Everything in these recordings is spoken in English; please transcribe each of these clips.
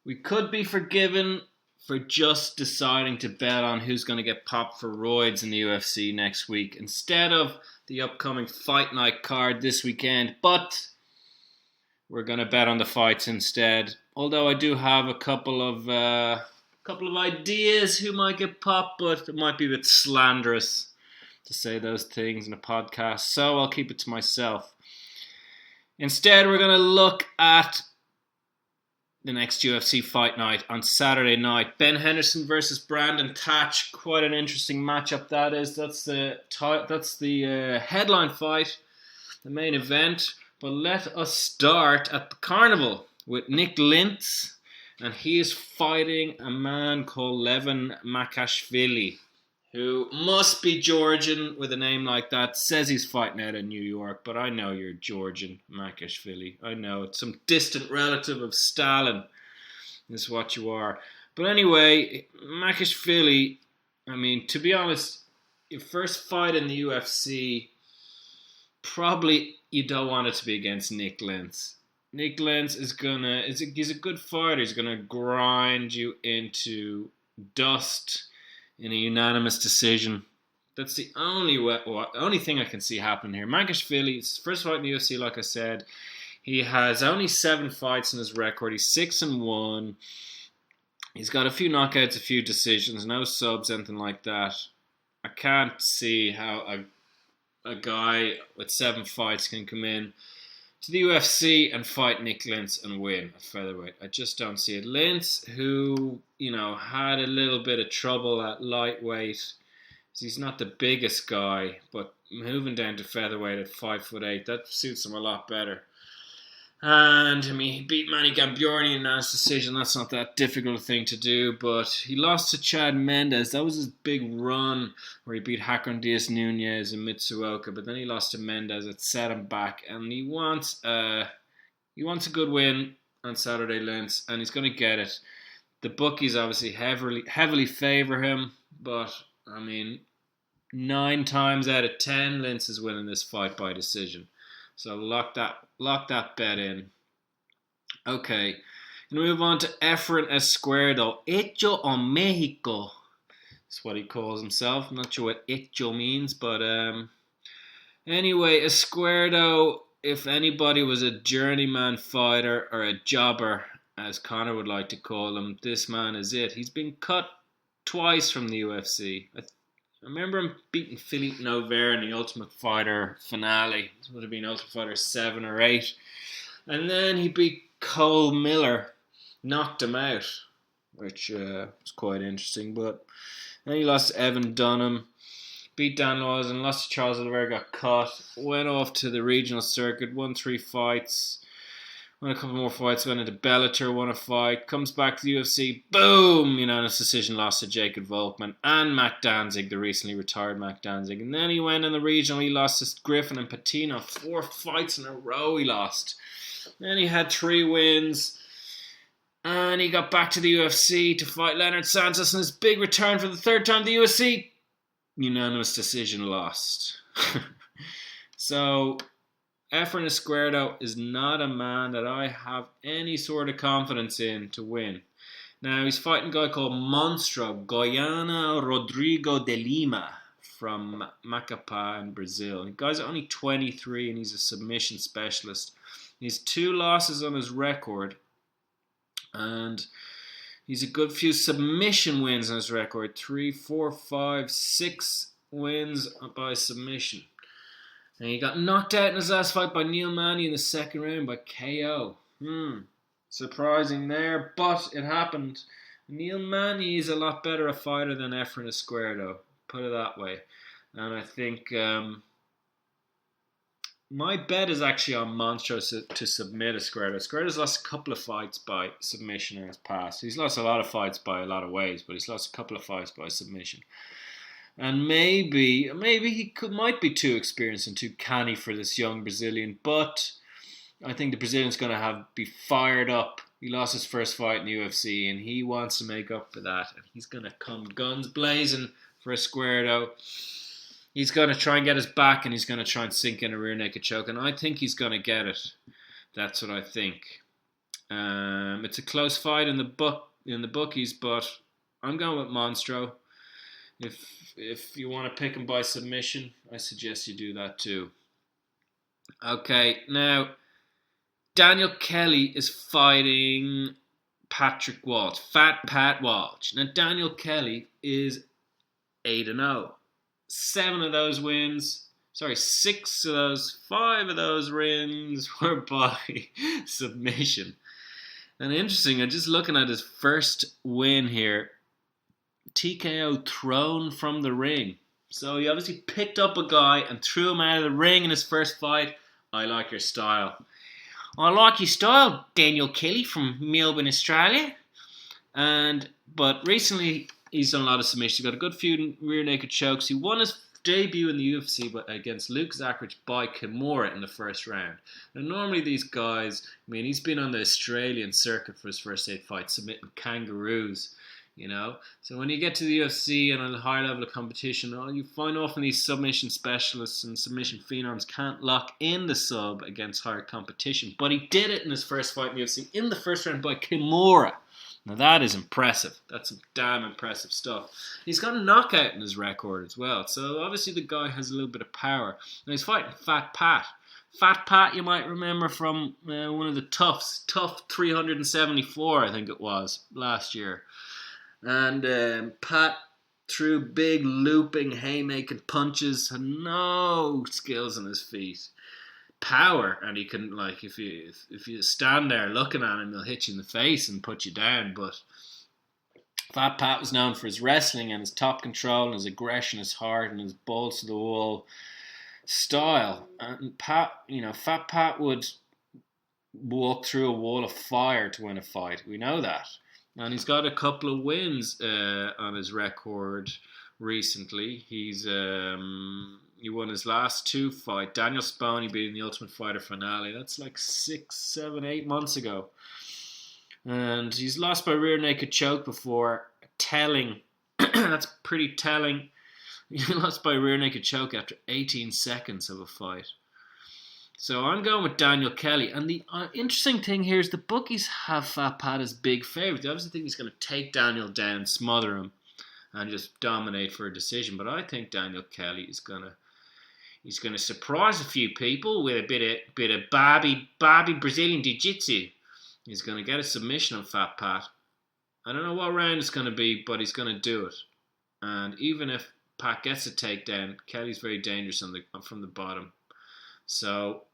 We could be forgiven for just deciding to bet on who's going to get popped for roids in the UFC next week instead of the upcoming Fight Night card this weekend, but we're going to bet on the fights instead. Although I do have a couple of ideas who might get popped, but it might be a bit slanderous to say those things in a podcast, so I'll keep it to myself. Instead, we're going to look at the next UFC Fight Night on Saturday night. Ben Henderson versus Brandon Thatch. Quite an interesting matchup that is. That's the headline fight, the main event. But let us start at the Carnival with Nick Lintz, and he is fighting a man called Levin Makashvili, who must be Georgian with a name like that. Says he's fighting out of New York, but I know you're Georgian, Makashvili. I know it's some distant relative of Stalin is what you are. But anyway, Makashvili, I mean, to be honest, your first fight in the UFC, probably you don't want it to be against Nick Lentz. Nick Lentz he's a good fighter. He's going to grind you into dust in a unanimous decision. That's the only thing I can see happening here. Makashvili's first fight in the UFC, like I said, he has only 7 fights in his record. He's 6-1. He's got a few knockouts, a few decisions, no subs, anything like that. I can't see how a guy with 7 fights can come in to the UFC and fight Nick Lentz and win at featherweight. I just don't see it. Lentz, who, had a little bit of trouble at lightweight. He's not the biggest guy, but moving down to featherweight at 5'8", that suits him a lot better. And, he beat Manny Gambiorni in that decision. That's not that difficult a thing to do, but he lost to Chad Mendes. That was his big run where he beat Hakon Diaz Nunez and Mitsuoka, but then he lost to Mendes. It set him back, and he wants a good win on Saturday, Lentz, and he's going to get it. The bookies obviously heavily favour him, but, 9 times out of 10, Lentz is winning this fight by decision. So lock that bet in. Okay, going to move on to Efren Esquerdo. Hecho on Mexico. That's what he calls himself. I'm not sure what hecho means, but anyway, Esquerdo, if anybody was a journeyman fighter or a jobber, as Conor would like to call him, this man is it. He's been cut twice from the UFC. I remember him beating Philippe Nover in the Ultimate Fighter finale. This would have been Ultimate Fighter 7 or 8. And then he beat Cole Miller, knocked him out, which was quite interesting. But then he lost to Evan Dunham, beat Dan Lawson, lost to Charles Oliveira, got caught, went off to the regional circuit, won 3 fights. Won a couple more fights, went into Bellator, won a fight, comes back to the UFC, boom, unanimous decision, lost to Jacob Volkman and Matt Danzig, the recently retired Matt Danzig. And then he went in the regional, he lost to Griffin and Patino, 4 fights in a row he lost. Then he had 3 wins, and he got back to the UFC to fight Leonard Santos in his big return for the 3rd time to the UFC. Unanimous decision, lost. So Efren Esquerdo is not a man that I have any sort of confidence in to win. Now, he's fighting a guy called Monstro, Goiana Rodrigo de Lima from Macapá in Brazil. The guy's only 23 and he's a submission specialist. He has 2 losses on his record, and he's a good few submission wins on his record. 3, 4, 5, 6 wins by submission. And he got knocked out in his last fight by Neil Manny in the 2nd round by KO. Surprising there, but it happened. Neil Manny is a lot better a fighter than Efren Esquerdo, put it that way. And I think my bet is actually on Monstro to submit Esquerdo. Esquerdo's lost a couple of fights by submission in his past. He's lost a lot of fights by a lot of ways, but he's lost a couple of fights by submission. And maybe he might be too experienced and too canny for this young Brazilian, but I think the Brazilian's going to be fired up. He lost his first fight in the UFC, and he wants to make up for that. And he's going to come guns blazing for Esquerdo. He's going to try and get his back, and he's going to try and sink in a rear naked choke, and I think he's going to get it. That's what I think. It's a close fight in the bookies, but I'm going with Monstro. If you want to pick him by submission, I suggest you do that too. Okay, now Daniel Kelly is fighting Patrick Walsh, Fat Pat Walsh. Now Daniel Kelly is 8-0. 5 of those wins were by submission. And interesting, I'm just looking at his first win here. TKO thrown from the ring. So he obviously picked up a guy and threw him out of the ring in his first fight. I like your style. I like your style, Daniel Kelly from Melbourne, Australia. But recently he's done a lot of submissions. He got a good few rear naked chokes. He won his debut in the UFC against Luke Zacharich by Kimura in the first round. Now normally these guys, he's been on the Australian circuit for his first 8 fights, submitting kangaroos. So when you get to the UFC and on a higher level of competition, you find often these submission specialists and submission phenoms can't lock in the sub against higher competition. But he did it in his first fight in the UFC in the first round by Kimura. Now that is impressive. That's some damn impressive stuff. He's got a knockout in his record as well. So obviously the guy has a little bit of power. Now he's fighting Fat Pat. Fat Pat you might remember from one of the Tough 374 I think it was last year. And Pat threw big looping haymaking punches, had no skills on his feet. Power, and he can, if you stand there looking at him, he'll hit you in the face and put you down. But Fat Pat was known for his wrestling and his top control and his aggression, his heart and his balls to the wall style. And Fat Pat would walk through a wall of fire to win a fight. We know that. And he's got a couple of wins on his record recently. He won his last 2 fights. Daniel Spone beat in the Ultimate Fighter finale. That's like 6, 7, 8 months ago. And he's lost by rear naked choke before. Telling. That's pretty telling. He lost by rear naked choke after 18 seconds of a fight. So I'm going with Daniel Kelly. And the interesting thing here is the bookies have Fat Pat as big favourite. They obviously think he's going to take Daniel down, smother him, and just dominate for a decision. But I think Daniel Kelly is going to surprise a few people with a bit of Barbie Brazilian Jiu-Jitsu. He's going to get a submission on Fat Pat. I don't know what round it's going to be, but he's going to do it. And even if Pat gets a takedown, Kelly's very dangerous from the bottom. So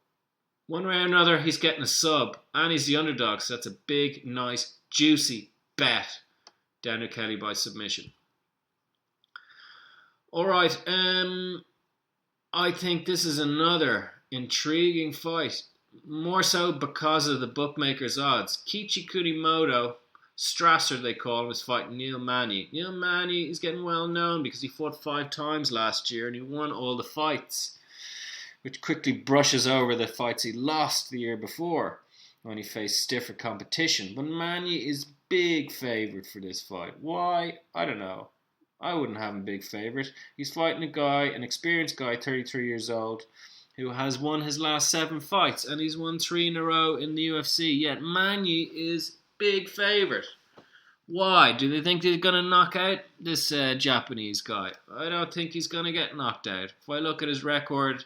one way or another, he's getting a sub, and he's the underdog. So that's a big, nice, juicy bet. Daniel Kelly by submission. All right, I think this is another intriguing fight, more so because of the bookmakers' odds. Kichi Kurimoto, Strasser they call him, is fighting Neil Manny. Neil Manny is getting well known because he fought 5 times last year and he won all the fights, which quickly brushes over the fights he lost the year before when he faced stiffer competition. But Manny is big favourite for this fight. Why? I don't know. I wouldn't have him big favourite. He's fighting a guy, an experienced guy, 33 years old, who has won his last 7 fights, and he's won 3 in a row in the UFC. Yet Manny is big favourite. Why? Do they think they're going to knock out this Japanese guy? I don't think he's going to get knocked out. If I look at his record,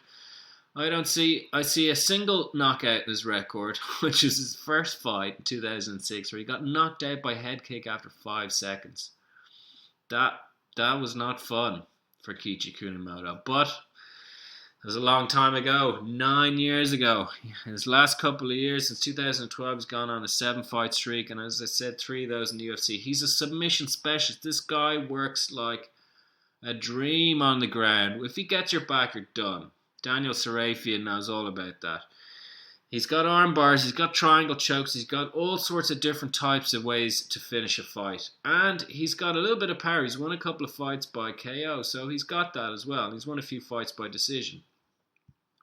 I see a single knockout in his record, which is his first fight in 2006, where he got knocked out by head kick after 5 seconds. That was not fun for Kichi Kurimoto, but it was a long time ago, 9 years ago. His last couple of years, since 2012, he's gone on a 7-fight streak, and as I said, 3 of those in the UFC. He's a submission specialist. This guy works like a dream on the ground. If he gets your back, you're done. Daniel Sarafian knows all about that. He's got arm bars, he's got triangle chokes, he's got all sorts of different types of ways to finish a fight. And he's got a little bit of power. He's won a couple of fights by KO, so he's got that as well. He's won a few fights by decision.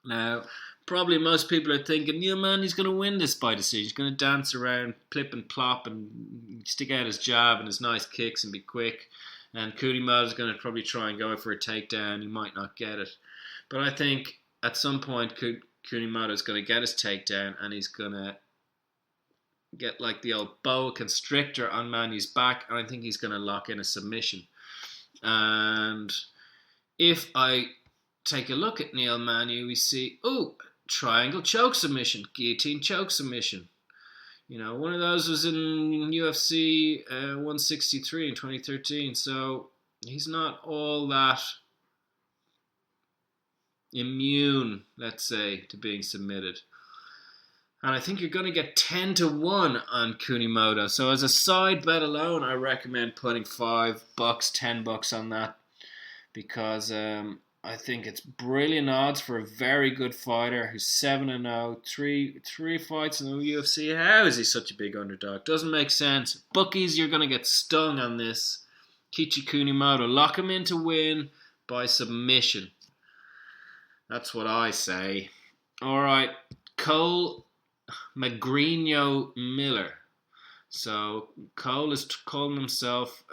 Now, probably most people are thinking, yeah, man, he's going to win this by decision. He's going to dance around, plip and plop, and stick out his jab and his nice kicks and be quick. And Kurimoto's going to probably try and go for a takedown. He might not get it. But I think at some point, Kurimoto's going to get his takedown and he's going to get like the old boa constrictor on Manu's back, and I think he's going to lock in a submission. And if I take a look at Neil Manu, we see, triangle choke submission, guillotine choke submission. One of those was in UFC 163 in 2013, so he's not all that immune, let's say, to being submitted. And I think you're going to get 10-1 on Kunimoto. So as a side bet alone, I recommend putting $5, $10 on that, because I think it's brilliant odds for a very good fighter who's 7-0, three fights in the UFC. How is he such a big underdog? Doesn't make sense. Bookies, you're going to get stung on this. Kichi Kunimoto, lock him in to win by submission. That's what I say. All right, Cole Magrinho Miller. So Cole is calling himself,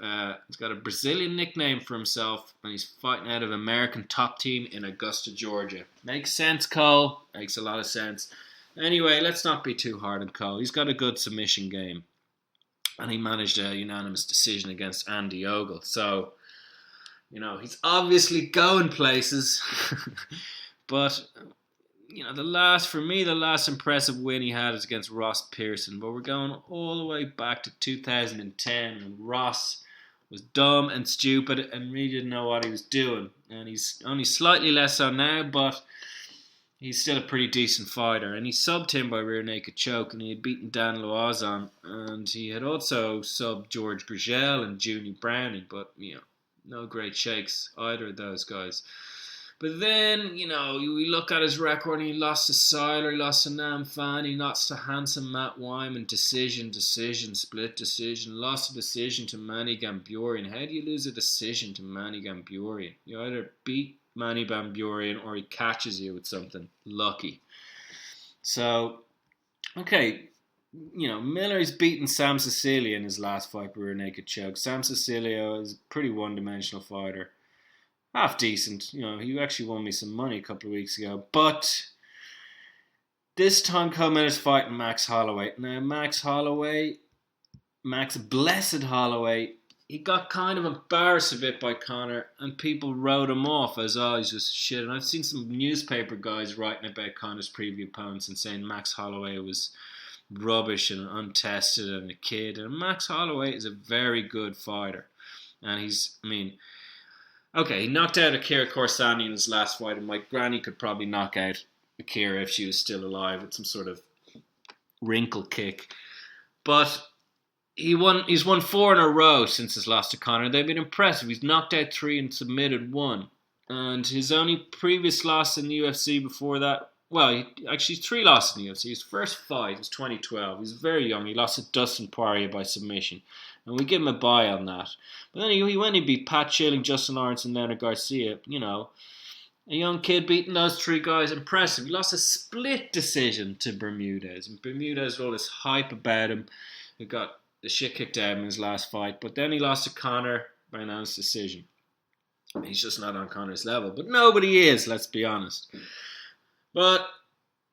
he's got a Brazilian nickname for himself, and he's fighting out of American Top Team in Augusta, Georgia. Makes sense, Cole. Makes a lot of sense. Anyway, let's not be too hard on Cole. He's got a good submission game, and he managed a unanimous decision against Andy Ogle. So, he's obviously going places. But the last impressive win he had is against Ross Pearson. But we're going all the way back to 2010, when Ross was dumb and stupid and really didn't know what he was doing. And he's only slightly less so now, but he's still a pretty decent fighter. And he subbed him by rear naked choke, and he had beaten Dan Loazon. And he had also subbed George Gurgel and Junie Browning, but, no great shakes, either of those guys. But then, we look at his record, and he lost to Seiler, he lost to Nam Fan, he lost to handsome Matt Wyman, decision, split decision, lost a decision to Manny Gamburian. How do you lose a decision to Manny Gamburian? You either beat Manny Gamburian or he catches you with something lucky. So, okay, Miller's beaten Sam Sicilia in his last fight with a naked choke. Sam Sicilia is a pretty one-dimensional fighter. Half decent, he actually won me some money a couple of weeks ago. But this time Cole Miller's fighting Max Holloway. Now Max Blessed Holloway, he got kind of embarrassed a bit by Conor, and people wrote him off as, he's just shit. And I've seen some newspaper guys writing about Conor's previous opponents and saying Max Holloway was rubbish and untested and a kid. And Max Holloway is a very good fighter. And he knocked out Akira Corsani in his last fight, and my granny could probably knock out Akira if she was still alive with some sort of wrinkle kick. But he's won 4 in a row since his loss to Conor. They've been impressive. He's knocked out 3 and submitted 1. And his only previous loss in the UFC before that, he's 3 losses in the UFC. His first fight was 2012. He's very young. He lost to Dustin Poirier by submission. And we give him a buy on that. But then he went and beat Pat Chilling, Justin Lawrence, and Leonard Garcia. A young kid beating those 3 guys. Impressive. He lost a split decision to Bermudez. And Bermudez, all this hype about him. He got the shit kicked out of him in his last fight. But then he lost to Conor by unanimous decision. He's just not on Conor's level. But nobody is, let's be honest. But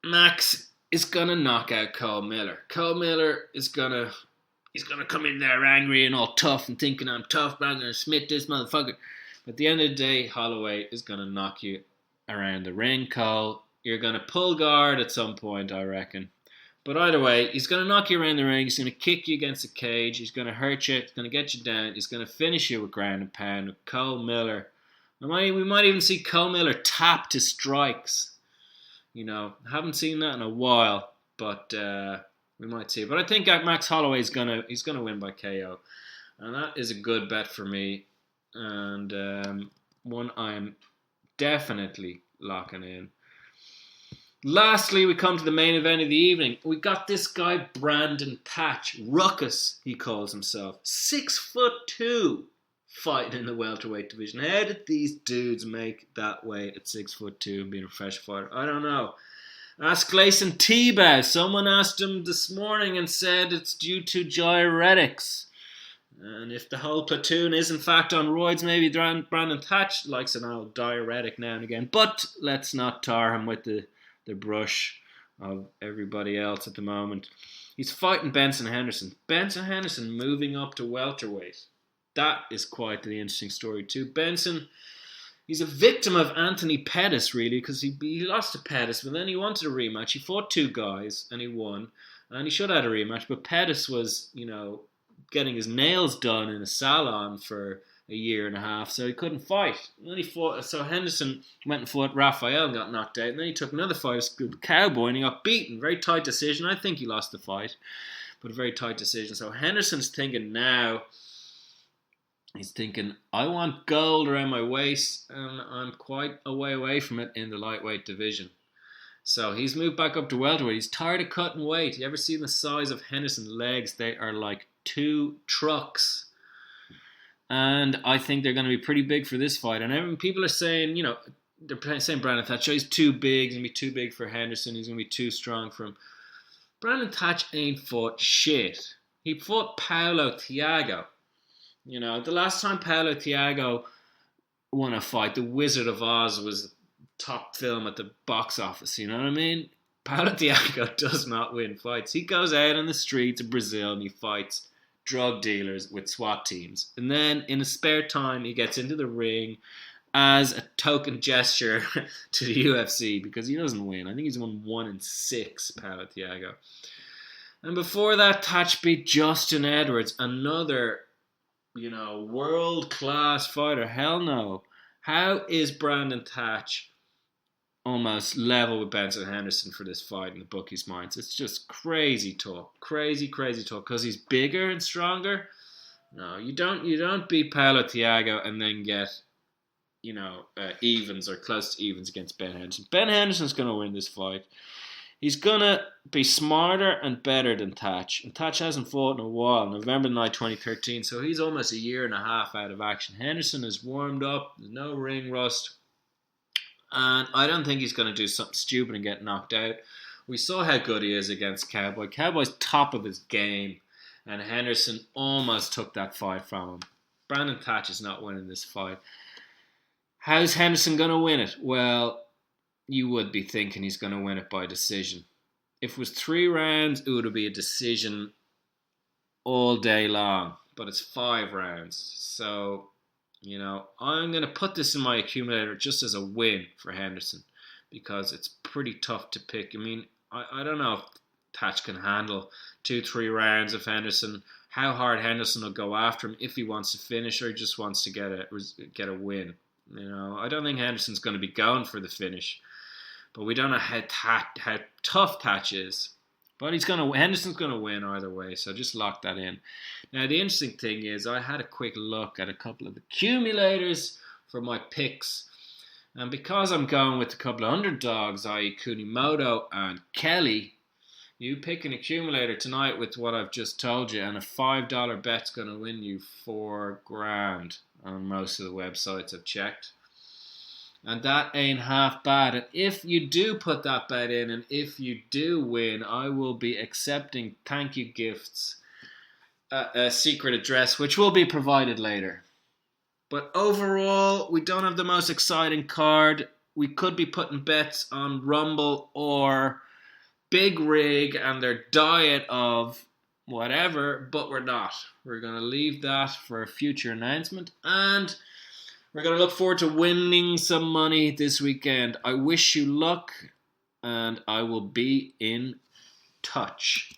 Max is going to knock out Cole Miller. Cole Miller is going to... He's going to come in there angry and all tough and thinking, I'm tough, but I'm going to smite this motherfucker. But at the end of the day, Holloway is going to knock you around the ring, Cole. You're going to pull guard at some point, I reckon. But either way, he's going to knock you around the ring. He's going to kick you against the cage. He's going to hurt you. He's going to get you down. He's going to finish you with ground and pound with Cole Miller. We might even see Cole Miller tap to strikes. Haven't seen that in a while, but... we might see. But I think Max Holloway is gonna win by KO. And that is a good bet for me. And one I'm definitely locking in. Lastly, we come to the main event of the evening. We got this guy, Brandon Thatch. Ruckus, he calls himself. 6'2", fighting in the welterweight division. How did these dudes make that weight at 6'2" and being a professional fighter? I don't know. Ask Gleison Tebow. Someone asked him this morning and said it's due to diuretics. And if the whole platoon is in fact on roids, maybe Brandon Thatch likes an old diuretic now and again. But let's not tar him with the brush of everybody else at the moment. He's fighting Benson Henderson. Benson Henderson moving up to welterweight. That is quite the interesting story too. Benson, he's a victim of Anthony Pettis, really, because he lost to Pettis, but then he wanted a rematch. He fought two guys, and he won. And he should have had a rematch, but Pettis was, getting his nails done in a salon for a year and a half, so he couldn't fight. And then he fought, so Henderson went and fought Raphael and got knocked out, and then he took another fight with Cowboy, and he got beaten. Very tight decision. I think he lost the fight, but a very tight decision. So Henderson's thinking now, he's thinking, I want gold around my waist, and I'm quite a way away from it in the lightweight division. So he's moved back up to welterweight. He's tired of cutting weight. You ever seen the size of Henderson's legs? They are like 2 trucks. And I think they're going to be pretty big for this fight. And people are saying, they're saying Brandon Thatch, he's too big. He's going to be too big for Henderson. He's going to be too strong for him. Brandon Thatch ain't fought shit. He fought Paulo Thiago. The last time Paulo Thiago won a fight, The Wizard of Oz was top film at the box office, you know what I mean? Paulo Thiago does not win fights. He goes out on the streets of Brazil and he fights drug dealers with SWAT teams. And then in his spare time, he gets into the ring as a token gesture to the UFC because he doesn't win. I think he's won 1-6, Paulo Thiago. And before that, Thatch beat Justin Edwards, another, world-class fighter. Hell no. How is Brandon Thatch almost level with Benson Henderson for this fight in the bookies' minds? It's just crazy talk. Crazy talk. Because he's bigger and stronger? No, you don't beat Paulo Thiago and then get, evens or close to evens against Ben Henderson. Ben Henderson's going to win this fight. He's going to be smarter and better than Thatch. And Thatch hasn't fought in a while, November 9, 2013, so he's almost a year and a half out of action. Henderson has warmed up. There's no ring rust. And I don't think he's going to do something stupid and get knocked out. We saw how good he is against Cowboy. Cowboy's top of his game. And Henderson almost took that fight from him. Brandon Thatch is not winning this fight. How's Henderson going to win it? Well, you would be thinking he's going to win it by decision. If it was 3 rounds, it would be a decision all day long. But it's 5 rounds. So, I'm going to put this in my accumulator just as a win for Henderson. Because it's pretty tough to pick. I mean, I don't know if Thatch can handle 2-3 rounds of Henderson. How hard Henderson will go after him if he wants to finish or he just wants to get a win. I don't think Henderson's going to be going for the finish. But we don't know how tough Thatch is. But Henderson's going to win either way, so just lock that in. Now, the interesting thing is I had a quick look at a couple of accumulators for my picks. And because I'm going with a couple of underdogs, i.e. Kunimoto and Kelly, you pick an accumulator tonight with what I've just told you, and a $5 bet's going to win you $4,000 on most of the websites I've checked. And that ain't half bad. And if you do put that bet in, and if you do win, I will be accepting thank you gifts at a secret address, which will be provided later. But overall, we don't have the most exciting card. We could be putting bets on Rumble or Big Rig and their diet of whatever, but we're not. We're going to leave that for a future announcement. And we're going to look forward to winning some money this weekend. I wish you luck, and I will be in touch.